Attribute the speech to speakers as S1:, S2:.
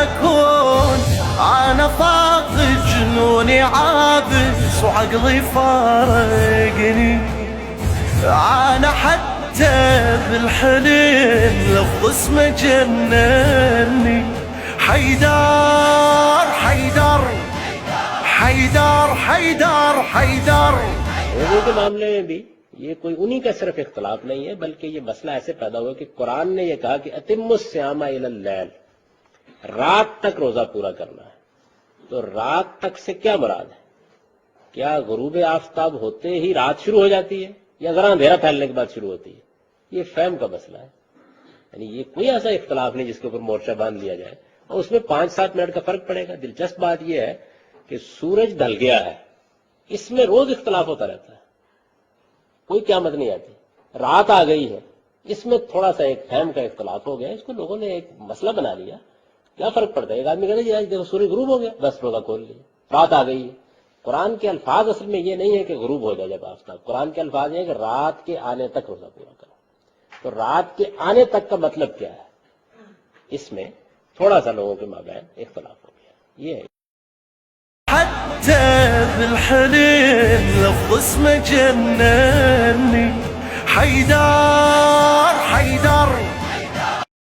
S1: اكون انا فاقد جنوني عابس وعقلي فارقني. انا حتى بالحلم لفظ اسمه جنني. حيدر حيدر حيدر حيدر حيدर।
S2: रोज़ों के मामले में भी ये कोई उन्हीं का सिर्फ इख्तलाफ नहीं है, बल्कि ये मसला ऐसे पैदा हुआ कि कुरान ने ये कहा कि अतिम्मुस्सियामा इलल लैल, रात तक रोजा पूरा करना है। तो रात तक से क्या मुराद है? क्या गुरूब आफताब होते ही रात शुरू हो जाती है या जरा अंधेरा फैलने के बाद शुरू होती है? ये फहम का मसला है। यानी ये कोई ऐसा इख्तलाफ नहीं जिसके ऊपर मोर्चा बांध लिया जाए और उसमें 5-7 मिनट का फर्क पड़ेगा। दिलचस्प बात यह है कि सूरज ढल गया है, इसमें रोज इख्तलाफ होता रहता है, कोई क़यामत नहीं आती। रात आ गई है, इसमें थोड़ा सा एक फहम का इख्तलाफ हो गया, इसको लोगों ने एक मसला बना लिया। क्या फर्क पड़ता है? एक आदमी कहता है देखो सूर्य गुरूब हो गया, बस रोजा खोल लिया, रात आ गई है। कुरान के अल्फाज असल में ये नहीं है कि गुरूब हो जाए जब आफ्ताब। कुरान के अल्फाज है कि रात के आने तक रोजा पूरा करो। तो रात के आने तक का मतलब क्या है? इसमें थोड़ा सा लोगों के माबैन इख्तलाफ हो गया। ये है
S1: حتى بالحلم لفظ اسمه جنني. حيدر حيدر